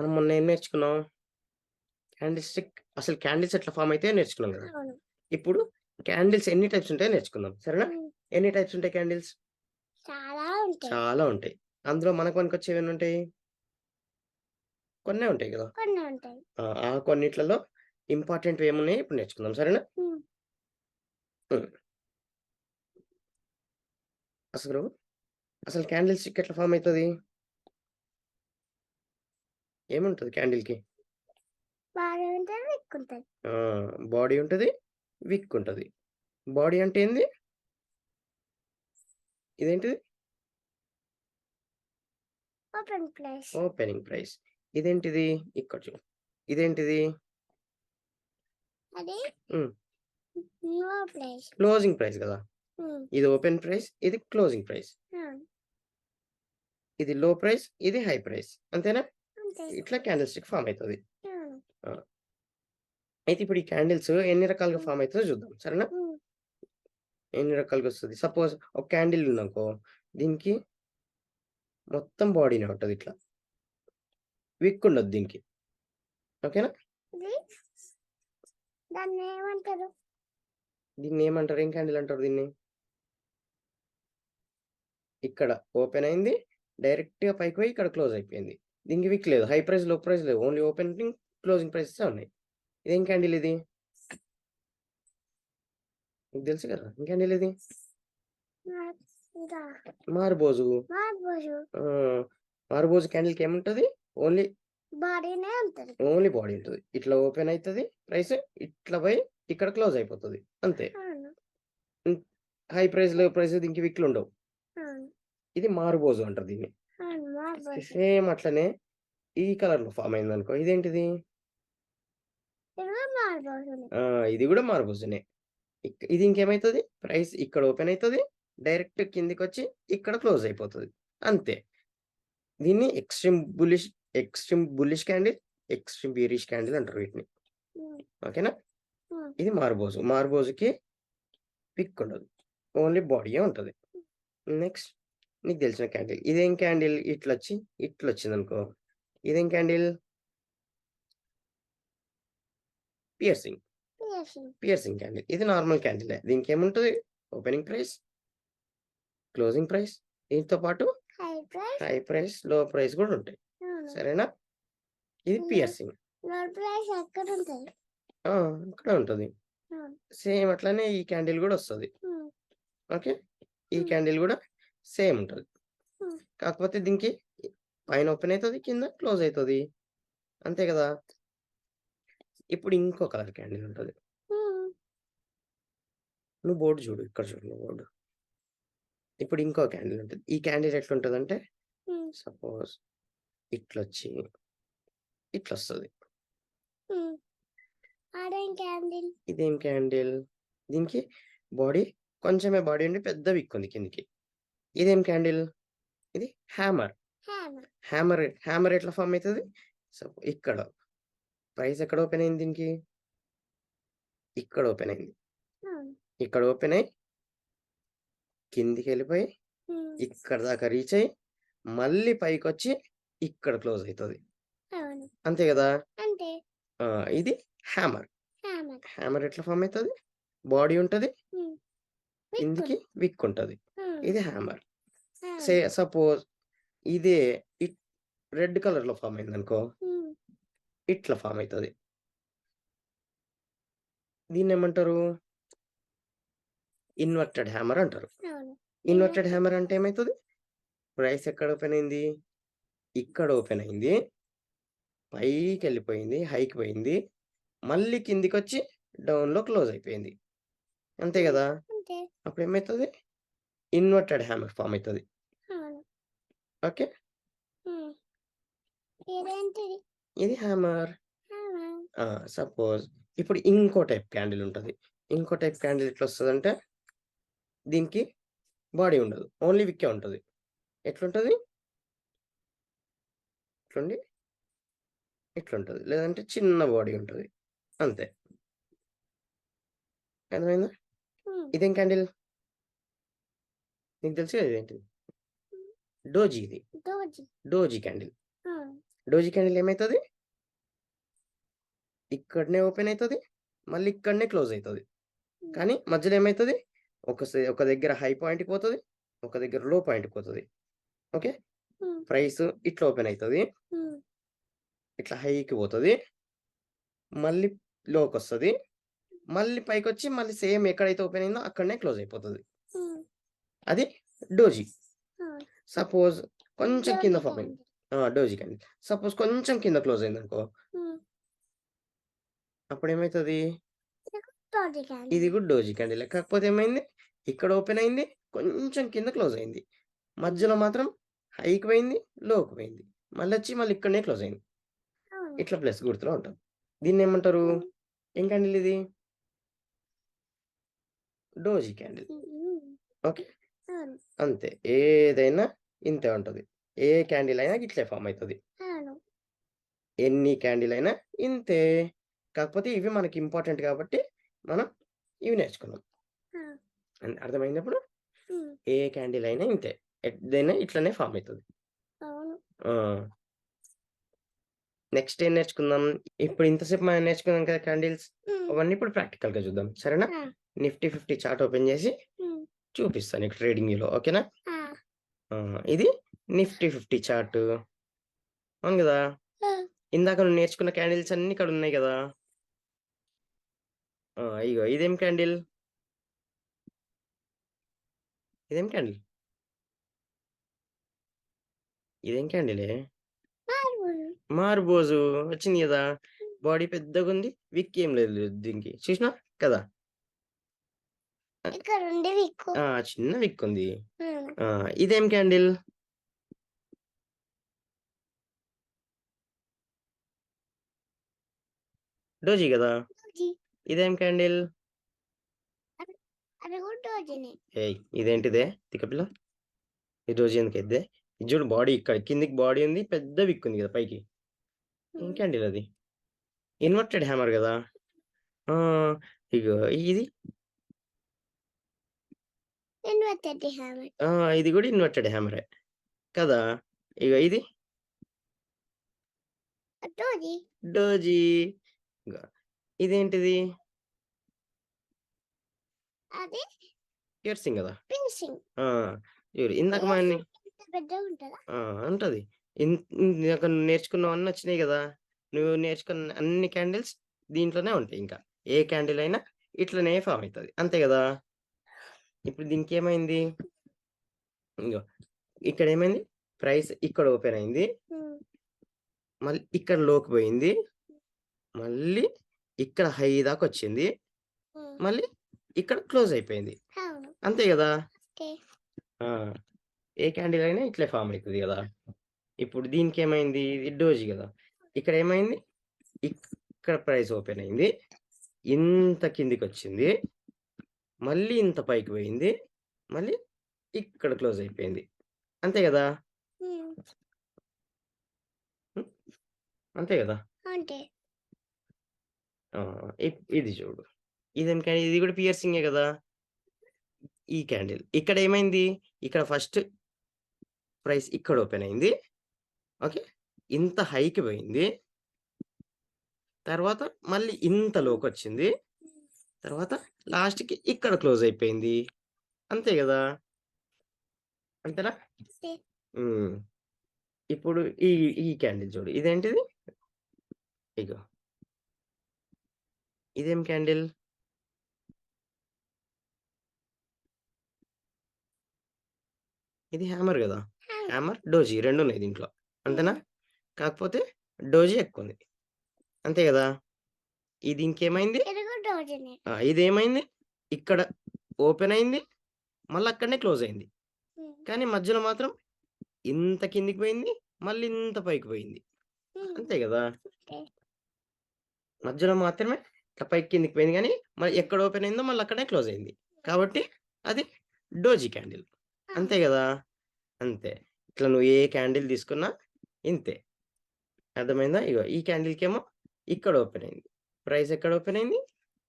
మనం మొన్న ఏం నేర్చుకున్నాం? క్యాండిల్ స్టిక్ అసలు క్యాండిల్స్ ఎట్లా ఫార్మ్ అయితాయో నేర్చుకున్నాం గదా! అవును. ఇప్పుడు క్యాండిల్స్ ఎన్ని టైప్స్ ఉంటాయో నేర్చుకుందాం. సరేనా? హ్మ్. ఎన్ని టైప్స్ ఉంటాయి క్యాండిల్స్? చాలా ఉంటాయి. చాలా ఉంటాయి. అందులో మనకు పనికొచ్చేవి ఎన్నుంటాయి? కొన్నే ఉంటాయి గదా! కొన్ని ఉంటాయి. ఆ కొన్నిట్లలో ఇంపార్టెంట్‌వి ఏమున్నాయో ఇప్పుడు నేర్చుకుందాం. సరేనా? హ్మ్. హ్మ్. అసలు, అసలు క్యాండిల్ స్టిక్ ఎట్లా ఫార్మ్ అయితది? ఏముంటది క్యాండిల్‌కి? బాగా ఉంటది, విక్కుంటది. ఆ! బాడీ ఉంటది. విక్ ఉంటది. బాడీ అంటే ఏంది? ఇదేంటిది? Open place. Opening price. ఇదేంటిది? ఇక్కడ చూడు. ఇదేంటిది? అది హ్మ్. No place. క్లోజింగ్ ప్రైస్ గదా! హ్మ్. ఇది ఓపెన్ ప్రైస్. ఇది క్లోజింగ్ ప్రైస్. అవును. ఇది లో ప్రైస్. ఇది హై ప్రైస్. అంతేనా? అంతే. ఇట్లా క్యాండిల్ స్టిక్ ఫార్మ్ అయితది. అవును. ఆ! అయితే ఇప్పుడు ఈ క్యాండిల్స్ ఎన్ని రకాలుగా హ్మ్. ఫార్మ్ అయితదో చూద్దాం. సరేనా? హ్మ్. ఎన్ని రకాలుగొస్తది. సపోజ్ ఒక క్యాండిల్ ఉందనుకో. దీనికి మొత్తం బాడీనే ఉంటది ఇట్లా. విక్ ఉండదు దీనికి. ఓకేనా? ఇది దాన్నేమంటారు? దీన్నేమంటారు? ఏం క్యాండిల్ అంటారు దీన్ని? ఇక్కడ ఓపెన్ అయింది. డైరెక్ట్‌గా పైకి పోయి ఇక్కడ క్లోజ్ అయిపోయింది. దీనికి విక్ లేదు. హై ప్రైస్, లో ప్రైస్ లేవు. ఓన్లీ ఓపెనింగ్, క్లోజింగ్ ప్రైసెసే ఉన్నాయి. ఇదేం క్యాండిల్ ఇది? నీకు తెలుసు కదా! ఏం క్యాండిల్ ఇది? మా- ఇదా మారుబోజు. మార్బోజు ఆ! మారుబోజు క్యాండిల్‌కి ఏముంటది? ఓన్లీ, బాడీనే ఉంటది. ఓన్లీ బాడీ ఉంటది. ఇట్లా ఓపెన్ అయితది. ప్రైస్ ఇట్లా పోయి ఇక్కడ క్లోజ్ అయిపోతది. అంతే. అవును. హ్మ్. హై ప్రైస్, లో ప్రైస్ దీనికి విక్‌లుండవు. అవును. ఇది మారుబోజు అంటారు దీన్ని. అవును. మార్బోజు. సేమ్ అట్లనే ఈ కలర్‌లో ఫార్మ్ అయిందనుకో. ఇదేంటిది? ఇది కూడా మార్బోజునే. ఆ! ఇది గూడా మారుబోజునే. ఇది ఇంకేమైతది? ప్రైస్ ఇక్కడ ఓపెన్ అయితది. డైరెక్ట్ కిందకొచ్చి ఇక్కడ క్లోజ్ అయిపోతది. అంతే. దీన్ని extreme bullish candle, extreme బీరిష్ candle అంటారు వీటిని. హ్మ్. ఓకేనా? హ్మ్. ఇది మారుబోజు. మారుబోజుకి పిక్ ఉండదు. ఓన్లీ బాడీయే ఉంటది. నెక్స్ట్ నీకు తెలిసిన క్యాండిల్. ఇదేం క్యాండిల్? ఇట్లొచ్చి ఇట్లొచ్చిందనుకో. ఇదేం candle? Piercing. Piercing. Piercing candle. ఇది నార్మల్ క్యాండిలే. దీనికేముంటది? ఓపెనింగ్ ప్రైస్, క్లోజింగ్ ప్రైస్, దీనితో పాటు high price. High price, low price గూడా ఉంటాయి. అవును. సరేనా? ఇది లో పియర్సింగ్. లో ప్రైస్ ఎక్కడుంటది? ఆ! ఇక్కడే ఉంటది. అవును. సేమ్ అట్లనే ఈ క్యాండిల్ గూడా ఒస్తది. హ్మ్. ఓకే. ఈ హ్మ్. క్యాండిల్ గూడా సేమ్ ఉంటది. హ్మ్. కాకపోతే దీనికి పైన ఓపెన్ అయితది. కింద క్లోజ్ అయితది. అంతే గదా! ఇప్పుడు ఇంకో కలర్ క్యాండిల్ ఉంటది. హ్మ్. నువ్వు బోర్డ్ జూడు. ఇక్కడ చూడు నువ్వు బోర్డ్. ఇప్పుడు ఇంకో క్యాండిల్ ఉంటది. ఈ క్యాండిల్ ఎట్లుంటదంటే హ్మ్. సపోజ్ ఇట్లొచ్చి ఇట్లొస్తది. హ్మ్. అదేం క్యాండిల్? ఇదేం క్యాండిల్? దీనికి బాడీ కొంచెమే బాడీ ఉండి పెద్ద విక్ ఉంది కిందకి. ఇదేం క్యాండిల్? ఇది హామర్. హామర్. హ్యామర్ ఎట్లా ఫార్మ్ అయితది? ఇక్కడ ప్రైస్ ఎక్కడ ఓపెన్ అయింది దీనికి? ఇక్కడ ఓపెన్ అయింది. అవును. ఇక్కడ ఓపెన్ అయ్యి కిందికెళ్ళిపోయి హ్మ్. ఇక్కడ దాకా రీచ్ అయ్యి మళ్ళీ పైకొచ్చి ఇక్కడ క్లోజ్ అయితది. అవును. అంతే గదా! అంటే ఆ! ఇది హామర్. హామర్. హామర్ ఎట్లా ఫార్మ్ అయితది? బాడీ ఉంటది. హ్మ్. కిందికి విక్కున్. విక్ ఉంటది. హ్మ్. ఇది హామర్. అవును. సపోజ్ ఇదే ఇట్ రెడ్ కలర్‌లో ఫార్మ్ అయిందనుకో. హ్మ్. ఇట్లా ఫార్మ్ అయితది. దీన్నేమంటారు? ఇన్వర్టెడ్ హామర్ అంటారు. అవును. Inverted inverter. హామర్ అంటే ఏమైతది? ప్రైస్ ఎక్కడ ఓపెన్ అయింది? ఇక్కడ ఓపెన్ అయింది. పైకెళ్ళిపోయింది. హైకి పోయింది. మళ్ళీ కిందికొచ్చి డౌన్‌లో క్లోజ్ అయిపోయింది. అంతే హ్మ్. గదా! అంతే. అప్పుడేమైతది? ఇన్వర్టెడ్ హామర్ ఫార్మ్ అయితది. అవును. ఓకే. హ్మ్. ఇదేంటిది? ఇది హామర్. హామర్. ఆ! సపోజ్ ఇప్పుడు ఇంకో టైప్ క్యాండిల్ ఉంటది. ఇంకో టైప్ క్యాండిల్ ఎట్లొస్తదంటే దీనికి బాడీ ఉండదు. ఓన్లీ విక్కే ఉంటది. ఎట్లుంటది? ఇట్లుండి ఇట్లుంటది. లేదంటే చిన్న బాడీ ఉంటది. అంతే. అర్థమైందా? హ్మ్. ఇదేం క్యాండిల్? నీకు తెలుసు కదా ఇదేంటిది? డోజీ ఇది. దోజి. Doji candle. ఆ! డోజీ క్యాండిల్ ఏమైతది? ఇక్కడనే ఓపెన్ అయితది. మళ్ళీ ఇక్కడనే క్లోజ్ అయితది. కానీ మధ్యలో ఏమైతది? ఒక దగ్గర హై పాయింట్‌కి పోతది. ఒక దగ్గర లో పాయింట్‌కి పోతది. ఓకే. హ్మ్. ప్రైస్ ఇట్లా ఓపెన్ అయితది. హ్మ్. ఇట్లా హైకి పోతది. మళ్ళీ లోకొస్తది. మళ్ళీ పైకొచ్చి మళ్ళీ సేమ్ ఎక్కడైతే ఓపెన్ అయిందో అక్కడనే క్లోజ్ అయిపోతది. హ్మ్. అది డోజీ. అవును. సపోజ్ కొంచెం కింద డోజీ ఫార్మ్ అయింది. క్యాండిల్. Doji candle. సపోజ్ కొంచెం కింద క్లోజ్ అయిందనుకో, హ్మ్. అప్పుడేమైతది? డోజీ ఇది క్యాండిల్. కూడా డోజీ క్యాండిలే. కాకపోతే ఏమైంది? ఇక్కడ ఓపెన్ అయింది. కొంచెం కింద క్లోజ్ అయింది. మధ్యలో మాత్రం హైకి పోయింది. లోకి పోయింది. మళ్ళీ ఇక్కడనే క్లోజ్ అయింది. అవును. ఇట్లా ప్లస్ గుర్తులో ఉంటది. దీన్నేమంటారు? హ్మ్. ఏం క్యాండిల్ ఇది? Doji candle. హ్మ్. ఓకే. అవును. అంతే. ఏదైనా ఇంతే ఉంటది. ఏ క్యాండిల్ అయినా ఇట్లే ఫార్మ్ అయితది. అవును. ఎన్ని క్యాండిల్ అయినా ఇంతే. కాకపోతే ఇవి మనకి ఇంపార్టెంట్ కాబట్టి మనం ఇవి నేర్చుకున్నాం. ఆ! అర్థమైందా ఇప్పుడు? హ్మ్. ఏ క్యాండిల్ అయినా ఇంతే. ఏదైనా ఇట్లనే ఫార్మ్ అయితది. అవును. ఆ! నెక్స్ట్ ఏం నేర్చుకుందాం? ఇప్పుడు ఇంతసేపు మనం నేర్చుకున్నాం కదా క్యాండిల్స్. హ్మ్. అవన్నీ ఇప్పుడు ప్రాక్టికల్‌గా చూద్దాం. సరేనా? ఆ! నిఫ్టీ 50 చార్ట్ ఓపెన్ చేసి హ్మ్. చూపిస్తా నీకు ట్రేడింగ్ వ్యూలో. ఓకేనా? ఆ! ఇది నిఫ్టీ 50 చార్ట్. అవును గదా! ఆ! ఇందాక నువ్వు నేర్చుకున్న క్యాండిల్స్ అన్నీ ఇక్కడ ఉన్నాయి గదా! ఇగో ఇదేం క్యాండిల్? ఇదేం క్యాండిల్? ఇదేం క్యాండిలే? మార్బుల్. మారుబోజు వచ్చింది గదా! బాడీ పెద్దగుంది. విక్ ఏం లేదు దీనికి. చూసినావు కదా! ఇక్కడుంది విక్కు. చిన్న విక్ ఉంది. హ్మ్. ఇదేం క్యాండిల్? డోజీ గదా! డోజీ. ఇదేం క్యాండిల్? అది కూడా డోజీనే. ఏయ్! ఇదేంటిదే తిక్కపిల్ల? ఈ డోజీ ఎందుకైద్దే? ఇది చూడు బాడీ ఇక్కడ కిందకి బాడీ ఉంది. పెద్ద విక్ ఉంది గదా పైకి. ఏం హ్మ్. క్యాండిల్ అది? ఇన్వర్టెడ్ హామర్ గదా! ఆ! ఇగో ఇది ఇన్వర్టెడ్ హ్యామర్. ఇది గూడా ఇన్వర్టెడ్ హామరే కదా! ఇగో ఇది డోజీ. డోజీ. ఇగో ఇదేంటిది? అది పియర్సింగ్ గదా! పిన్సింగ్. ఆ! చూడు ఇందాక మనని ఇంత పెద్దగుంటదా? ఉంటది. ఇందాక నువ్వు నేర్చుకున్నవన్నీ వచ్చినాయి గదా! నువ్వు నేర్చుకున్న అన్ని క్యాండిల్స్ దీంట్లోనే ఉంటాయి ఇంకా. ఏ క్యాండిల్ అయినా ఇట్లనే ఫార్మ్ అయితది. అంతే గదా! ఇప్పుడు దీనికేమైంది? ఇగో ఇక్కడేమైంది? ప్రైస్ ఇక్కడ ఓపెన్ అయింది. హ్మ్. మళ్ళీ ఇక్కడ లోకి పోయింది. మళ్ళీ ఇక్కడ హై దాకొచ్చింది. హ్మ్. మళ్ళీ ఇక్కడ క్లోజ్ అయిపోయింది. అవును. అంతే గదా! ఓకే. ఆ! ఏ క్యాండిల్ అయినా ఇట్లే ఫార్మ్ అయితది గదా! ఇప్పుడు దీనికేమైంది? ఇది డోజీ గదా! ఇక్కడేమైంది? ఇక్కడ ప్రైస్ ఓపెన్ అయింది. ఇంత కిందికొచ్చింది. మళ్ళీ ఇంత పైకి పోయింది. మళ్ళీ ఇక్కడ క్లోజ్ అయిపోయింది. అంతే గదా! హ్మ్. హ్మ్. అంతే గదా! అంటే ఆ! ఇది చూడు. ఇది గూడా పియర్సింగే గదా! ఈ క్యాండిల్. ఇక్కడేమైంది? ఇక్కడ ఫస్ట్ ప్రైస్ ఇక్కడ ఓపెన్ అయింది. ఓకే. ఇంత హైకి పోయింది. తర్వాత మళ్ళీ ఇంత లోకొచ్చింది. తర్వాత లాస్ట్‌కి ఇక్కడ క్లోజ్ అయిపోయింది. అంతే గదా! అంతేనా? ఓకే. హ్మ్. ఇప్పుడు ఈ ఈ క్యాండిల్ చూడు. ఇదేంటిది? ఇగో. ఇదేం క్యాండిల్? ఇది హామర్ గదా! హామర్, డోజీ రెండున్నాయి దీంట్లో. అంతేనా? హ్మ్. కాకపోతే డోజీ ఎక్కువుంది. అంతే గదా! ఇది ఇంకేమైంది? ఇది కూడా డోజీనే. ఇదేమైంది? ఇక్కడ ఓపెన్ అయింది. మళ్ళీ అక్కడనే క్లోజ్ అయింది. హ్మ్. కానీ మధ్యలో మాత్రం ఇంత కిందికి పోయింది. మళ్ళీ ఇంత పైకి పోయింది. హ్మ్. అంతే గదా! ఓకే. మధ్యలో మాత్రమే ఇట్లా పైకి కిందకి పోయింది గానీ, మరి ఎక్కడ ఓపెన్ అయిందో మళ్ళీ అక్కడే క్లోజ్ అయింది. కాబట్టి అది డోజీ క్యాండిల్. ఆ! అంతే గదా! అంతే. ఇట్లా నువ్వు ఏ క్యాండిల్ తీసుకున్నా ఇంతే. అర్థమైందా? ఇగో ఈ క్యాండిల్‌కేమో ఇక్కడ ఓపెన్ అయింది. ప్రైస్ ఎక్కడ ఓపెన్ అయింది?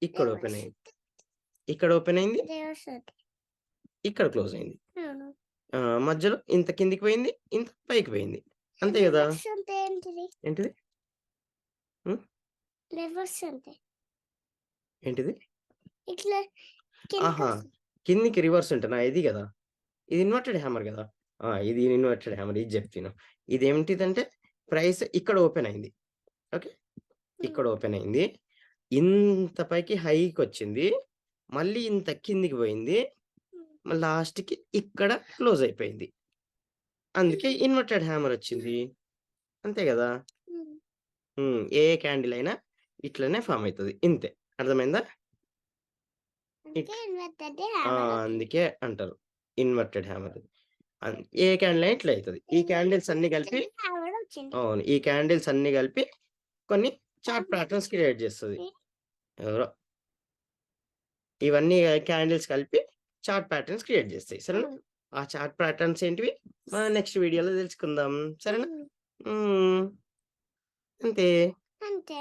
ఇక్కడ ఓపెన్ రివర్స్. అయింది. ఇక్కడ ఓపెన్ అయింది. రివర్స్ అది. ఇక్కడ క్లోజ్ అయింది. అవును. మధ్యలో ఇంత కిందికి పోయింది. ఇంత పైకి పోయింది. అంతే కదా! రివర్స్ అంటే ఏంటిది? ఏంటిది? హ్మ్. రివర్స్ అంటే ఏంటిది? ఇట్లా ఆహా! కిందకొస్తుంది. కిందికి రివర్స్ ఉంటనా? ఇది గదా! ఇది ఇన్వర్టెడ్ హ్యామర్ గదా! ఇది ఇన్వర్టెడ్ హ్యామర్ ఇది జెప్తిను. ఇదేంటిదంటే ప్రైస్ ఇక్కడ ఓపెన్ అయింది. ఓకే. ఇక్కడ ఓపెన్ అయింది. ఇంత పైకి హైకొచ్చింది. మళ్ళీ ఇంత కిందికి పోయింది. మళ్ళీ లాస్ట్‌కి ఇక్కడ క్లోజ్ అయిపోయింది. అందుకే ఇన్వర్టెడ్ హ్యామర్ వచ్చింది. అంతే గదా! ఏ క్యాండిల్ అయినా ఇట్లనే ఫార్మ్ అయితది. ఇంతే. అర్థమైందా? అందుకే ఇన్వర్టెడ్ ఆ! హ్యామర్ వచ్చింది. అందుకే అంటారు. Inverted hammer. ఏ క్యాండిల్ అయినా ఇట్లా అయితది. ఈ క్యాండిల్స్ అన్నీ కలిపి హ్యామర్ వచ్చింది. అవును. ఈ క్యాండిల్స్ అన్నీ కలిపి కొన్ని చార్ట్ ప్యాటర్న్స్ క్రియేట్ చేస్తది. ఎవరో ఇవన్నీ క్యాండిల్స్ కలిపి చార్ట్ ప్యాటర్న్స్ క్రియేట్ చేస్తాయి. సరేనా? అవును. ఆ చార్ట్ ప్యాటర్న్స్ ఏంటివి? మనం నెక్స్ట్ వీడియోలో తెలుసుకుందాం. సరేనా? హ్మ్. హ్మ్. అంతే. అంతే.